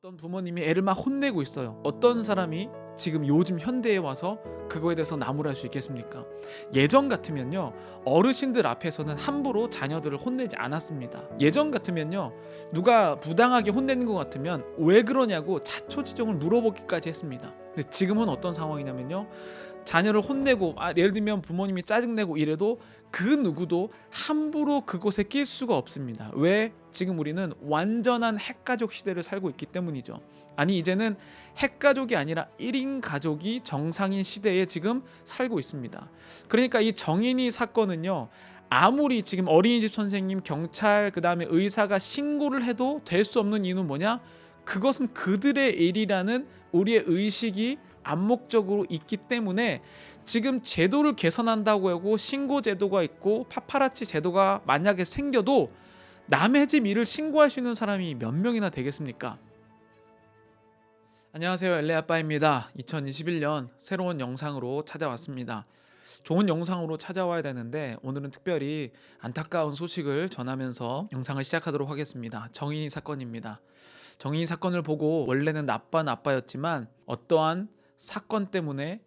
어떤 부모님이 애를 막 혼내고 있어요. 어떤 사람이 지금 요즘 현대에 와서 그거에 대해서 나무랄 수 있겠습니까? 예전 같으면요, 어르신들 앞에서는 함부로 자녀들을 혼내지 않았습니다. 예전 같으면요, 누가 부당하게 혼내는 것 같으면 왜 그러냐고 자초지종을 물어보기까지 했습니다. 근데 지금은 어떤 상황이냐면요, 자녀를 혼내고 예를 들면 부모님이 짜증내고 이래도 그 누구도 함부로 그곳에 낄 수가 없습니다. 왜? 지금 우리는 완전한 핵가족 시대를 살고 있기 때문이죠. 아니, 이제는 핵가족이 아니라 1인 가족이 정상인 시대에 지금 살고 있습니다. 그러니까 이 정인이 사건은요, 아무리 지금 어린이집 선생님, 경찰, 그 다음에 의사가 신고를 해도 될 수 없는 이유는 뭐냐? 그것은 그들의 일이라는 우리의 의식이 암묵적으로 있기 때문에 지금 제도를 개선한다고 하고 신고 제도가 있고 파파라치 제도가 만약에 생겨도 남의 집 일을 신고할 수 있는 사람이 몇 명이나 되겠습니까? 안녕하세요, 엘레아빠입니다. 2021년 새로운 영상으로 찾아왔습니다. 좋은 영상으로 찾아와야 되는데 오늘은 특별히 안타까운 소식을 전하면서 영상을 시작하도록 하겠습니다. 정인이 사건입니다. 정인이 사건을 보고 원래는 나빠는 아빠였지만 어떠한 사건 때문에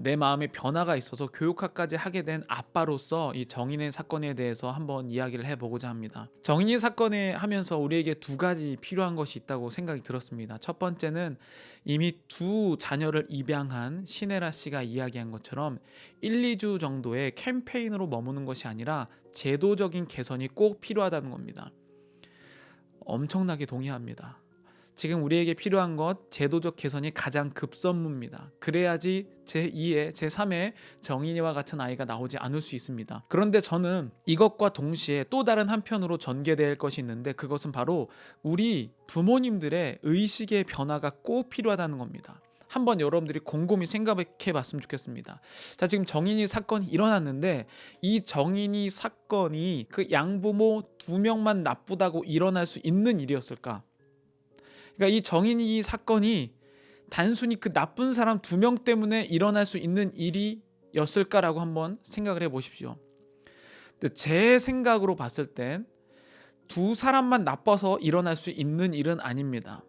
내 마음에 변화가 있어서 교육학까지 하게 된 아빠로서 이 정인의 사건에 대해서 한번 이야기를 해보고자 합니다. 정인의 사건에 하면서 우리에게 두 가지 필요한 것이 있다고 생각이 들었습니다. 첫 번째는 이미 두 자녀를 입양한 신혜라 씨가 이야기한 것처럼 1, 2주 정도의 캠페인으로 머무는 것이 아니라 제도적인 개선이 꼭 필요하다는 겁니다. 엄청나게 동의합니다. 지금 우리에게 필요한 것, 제도적 개선이 가장 급선무입니다. 그래야지 제2의 제3의 정인이와 같은 아이가 나오지 않을 수 있습니다. 그런데 저는 이것과 동시에 또 다른 한편으로 전개될 것이 있는데 그것은 바로 우리 부모님들의 의식의 변화가 꼭 필요하다는 겁니다. 한번 여러분들이 곰곰이 생각해 봤으면 좋겠습니다. 자, 지금 정인이 사건이 일어났는데 이 정인이 사건이 그 양부모 2명만 나쁘다고 일어날 수 있는 일이었을까? 그러니까 이 정인이 사건이 단순히 그 나쁜 사람 2명 때문에 일어날 수 있는 일이었을까라고 한번 생각을 해보십시오. 근데 제 생각으로 봤을 땐 두 사람만 나빠서 일어날 수 있는 일은 아닙니다.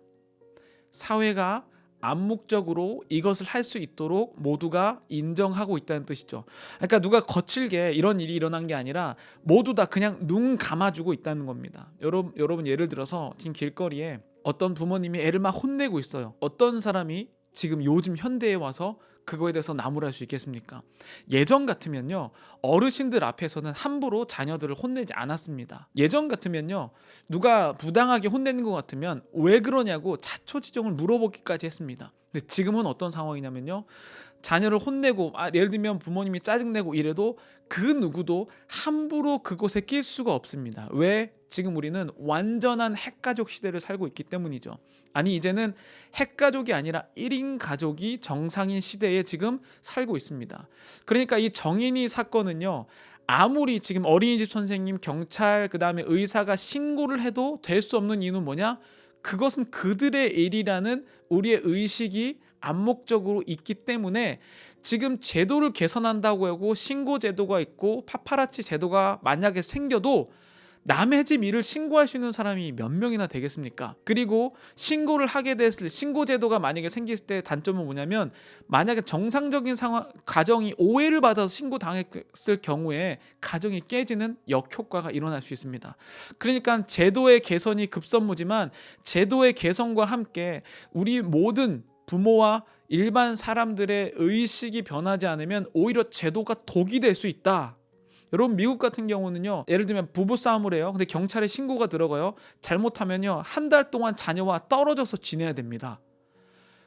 사회가 암묵적으로 이것을 할 수 있도록 모두가 인정하고 있다는 뜻이죠. 그러니까 누가 거칠게 이런 일이 일어난 게 아니라 모두 다 그냥 눈 감아주고 있다는 겁니다. 여러분 예를 들어서 지금 길거리에 어떤 부모님이 애를 막 혼내고 있어요. 어떤 사람이 지금 요즘 현대에 와서 그거에 대해서 나무랄 수 있겠습니까? 예전 같으면요, 어르신들 앞에서는 함부로 자녀들을 혼내지 않았습니다. 예전 같으면요, 누가 부당하게 혼내는 것 같으면 왜 그러냐고 자초지종을 물어보기까지 했습니다. 근데 지금은 어떤 상황이냐면요, 자녀를 혼내고 예를 들면 부모님이 짜증내고 이래도 그 누구도 함부로 그곳에 낄 수가 없습니다. 왜? 지금 우리는 완전한 핵가족 시대를 살고 있기 때문이죠. 아니, 이제는 핵가족이 아니라 1인 가족이 정상인 시대에 지금 살고 있습니다. 그러니까 이 정인이 사건은요, 아무리 지금 어린이집 선생님, 경찰, 그 다음에 의사가 신고를 해도 될 수 없는 이유는 뭐냐? 그것은 그들의 일이라는 우리의 의식이 암묵적으로 있기 때문에 지금 제도를 개선한다고 하고 신고 제도가 있고 파파라치 제도가 만약에 생겨도 남의 집 일을 신고할 수 있는 사람이 몇 명이나 되겠습니까? 그리고 신고를 하게 됐을 때 신고 제도가 만약에 생겼을 때 단점은 뭐냐면 만약에 정상적인 상황 가정이 오해를 받아서 신고당했을 경우에 가정이 깨지는 역효과가 일어날 수 있습니다. 그러니까 제도의 개선이 급선무지만 제도의 개선과 함께 우리 모든 부모와 일반 사람들의 의식이 변하지 않으면 오히려 제도가 독이 될 수 있다. 여러분, 미국 같은 경우는요, 예를 들면 부부싸움을 해요. 근데 경찰에 신고가 들어가요. 잘못하면요, 한 달 동안 자녀와 떨어져서 지내야 됩니다.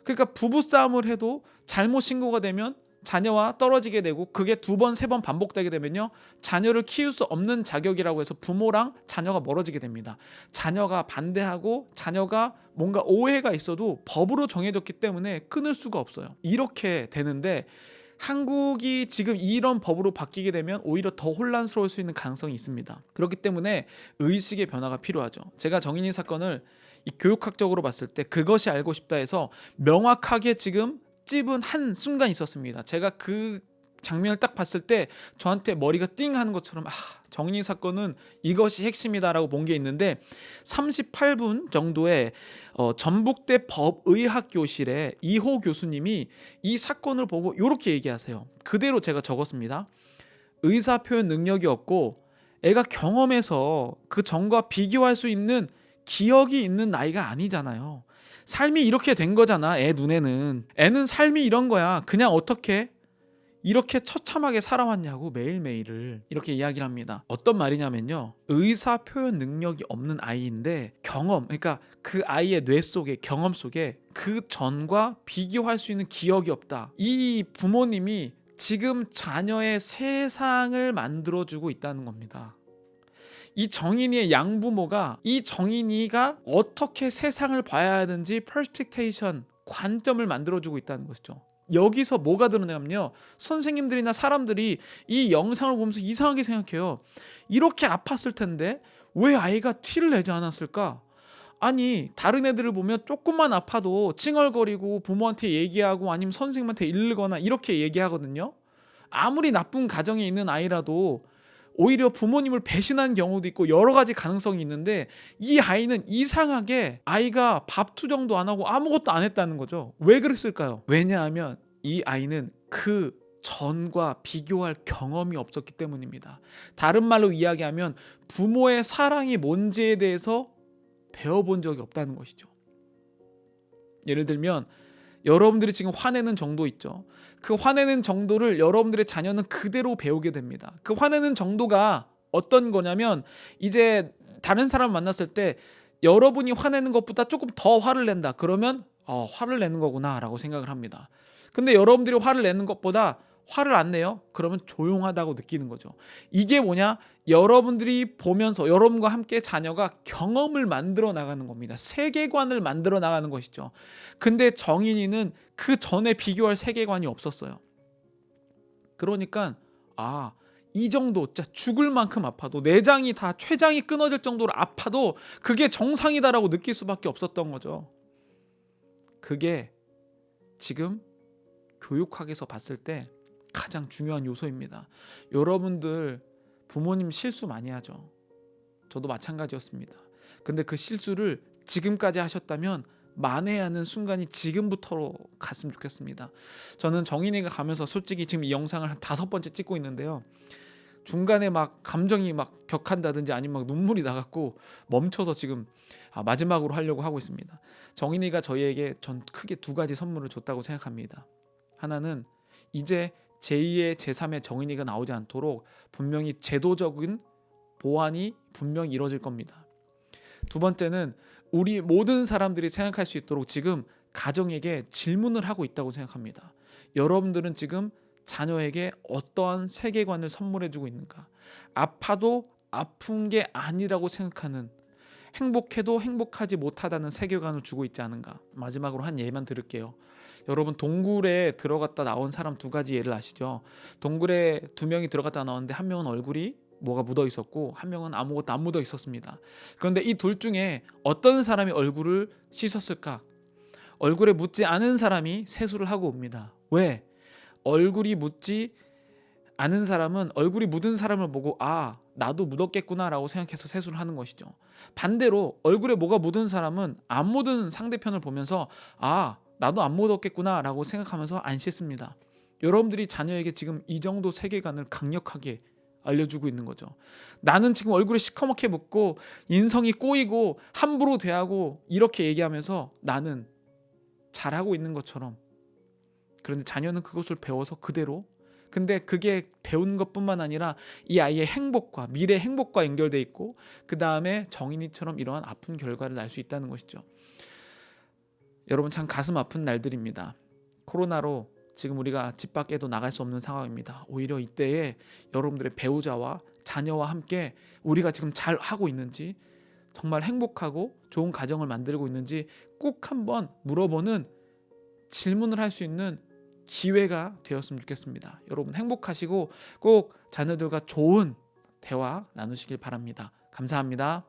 그러니까 부부싸움을 해도 잘못 신고가 되면 자녀와 떨어지게 되고 그게 2번, 3번 반복되게 되면요, 자녀를 키울 수 없는 자격이라고 해서 부모랑 자녀가 멀어지게 됩니다. 자녀가 반대하고 자녀가 뭔가 오해가 있어도 법으로 정해졌기 때문에 끊을 수가 없어요. 이렇게 되는데 한국이 지금 이런 법으로 바뀌게 되면 오히려 더 혼란스러울 수 있는 가능성이 있습니다. 그렇기 때문에 의식의 변화가 필요하죠. 제가 정인이 사건을 이 교육학적으로 봤을 때 그것이 알고 싶다 해서 명확하게 지금 찝은 한 순간이 있었습니다. 제가 그 장면을 딱 봤을 때 저한테 머리가 띵 하는 것처럼 정인이 사건은 이것이 핵심이다라고 본 게 있는데 38분 정도의 전북대 법의학교실의 이호 교수님이 이 사건을 보고 이렇게 얘기하세요. 그대로 제가 적었습니다. 의사 표현 능력이 없고 애가 경험해서 그 전과 비교할 수 있는 기억이 있는 나이가 아니잖아요. 삶이 이렇게 된 거잖아. 애 눈에는. 애는 삶이 이런 거야. 그냥 어떻게 이렇게 처참하게 살아왔냐고 매일매일을 이렇게 이야기를 합니다. 어떤 말이냐면요, 의사 표현 능력이 없는 아이인데 경험, 그러니까 그 아이의 뇌 속에, 경험 속에 그 전과 비교할 수 있는 기억이 없다. 이 부모님이 지금 자녀의 세상을 만들어주고 있다는 겁니다. 이 정인이의 양부모가 이 정인이가 어떻게 세상을 봐야 하는지 퍼스펙테이션, 관점을 만들어주고 있다는 것이죠. 여기서 뭐가 드러나냐면요, 선생님들이나 사람들이 이 영상을 보면서 이상하게 생각해요. 이렇게 아팠을 텐데 왜 아이가 티를 내지 않았을까? 아니, 다른 애들을 보면 조금만 아파도 찡얼거리고 부모한테 얘기하고 아니면 선생님한테 일르거나 이렇게 얘기하거든요. 아무리 나쁜 가정에 있는 아이라도 오히려 부모님을 배신한 경우도 있고 여러 가지 가능성이 있는데, 이 아이는 이상하게 아이가 밥 투정도 안 하고 아무것도 안 했다는 거죠. 왜 그랬을까요? 왜냐하면 이 아이는 그 전과 비교할 경험이 없었기 때문입니다. 다른 말로 이야기하면 부모의 사랑이 뭔지에 대해서 배워본 적이 없다는 것이죠. 예를 들면 여러분들이 지금 화내는 정도 있죠. 그 화내는 정도를 여러분들의 자녀는 그대로 배우게 됩니다. 그 화내는 정도가 어떤 거냐면, 이제 다른 사람을 만났을 때 여러분이 화내는 것보다 조금 더 화를 낸다. 그러면 화를 내는 거구나 라고 생각을 합니다. 근데 여러분들이 화를 내는 것보다 화를 안 내요? 그러면 조용하다고 느끼는 거죠. 이게 뭐냐? 여러분들이 보면서 여러분과 함께 자녀가 경험을 만들어 나가는 겁니다. 세계관을 만들어 나가는 것이죠. 근데 정인이는 그 전에 비교할 세계관이 없었어요. 그러니까 이 정도, 진짜 죽을 만큼 아파도, 내장이 다 췌장이 끊어질 정도로 아파도 그게 정상이다라고 느낄 수밖에 없었던 거죠. 그게 지금 교육학에서 봤을 때 가장 중요한 요소입니다. 여러분들 부모님 실수 많이 하죠. 저도 마찬가지였습니다. 근데 그 실수를 지금까지 하셨다면 만회하는 순간이 지금부터로 갔으면 좋겠습니다. 저는 정인이가 가면서 솔직히 지금 이 영상을 한 5번째 찍고 있는데요, 중간에 막 감정이 막 격한다든지 아니면 막 눈물이 나갖고 멈춰서 지금 마지막으로 하려고 하고 있습니다. 정인이가 저희에게 전 크게 2가지 선물을 줬다고 생각합니다. 하나는 이제 제2의 제3의 정인이가 나오지 않도록 분명히 제도적인 보완이 분명히 이루어질 겁니다. 2번째는 우리 모든 사람들이 생각할 수 있도록 지금 가정에게 질문을 하고 있다고 생각합니다. 여러분들은 지금 자녀에게 어떠한 세계관을 선물해주고 있는가? 아파도 아픈 게 아니라고 생각하는, 행복해도 행복하지 못하다는 세계관을 주고 있지 않은가? 마지막으로 한 예만 들을게요. 여러분, 동굴에 들어갔다 나온 사람 2가지 예를 아시죠? 동굴에 2명이 들어갔다 나왔는데 한 명은 얼굴이 뭐가 묻어 있었고 한 명은 아무것도 안 묻어 있었습니다. 그런데 이 둘 중에 어떤 사람이 얼굴을 씻었을까? 얼굴에 묻지 않은 사람이 세수를 하고 옵니다. 왜? 얼굴이 묻지 않은 사람은 얼굴이 묻은 사람을 보고 나도 묻었겠구나 라고 생각해서 세수를 하는 것이죠. 반대로 얼굴에 뭐가 묻은 사람은 안 묻은 상대편을 보면서 나도 안 묻었겠구나 라고 생각하면서 안 씻습니다. 여러분들이 자녀에게 지금 이 정도 세계관을 강력하게 알려주고 있는 거죠. 나는 지금 얼굴에 시커멓게 묻고 인성이 꼬이고 함부로 대하고 이렇게 얘기하면서 나는 잘하고 있는 것처럼, 그런데 자녀는 그것을 배워서 그대로, 근데 그게 배운 것뿐만 아니라 이 아이의 행복과 미래 행복과 연결돼 있고 그 다음에 정인이처럼 이러한 아픈 결과를 낳을 수 있다는 것이죠. 여러분, 참 가슴 아픈 날들입니다. 코로나로 지금 우리가 집 밖에도 나갈 수 없는 상황입니다. 오히려 이때에 여러분들의 배우자와 자녀와 함께 우리가 지금 잘 하고 있는지, 정말 행복하고 좋은 가정을 만들고 있는지 꼭 한번 물어보는, 질문을 할 수 있는 기회가 되었으면 좋겠습니다. 여러분 행복하시고 꼭 자녀들과 좋은 대화 나누시길 바랍니다. 감사합니다.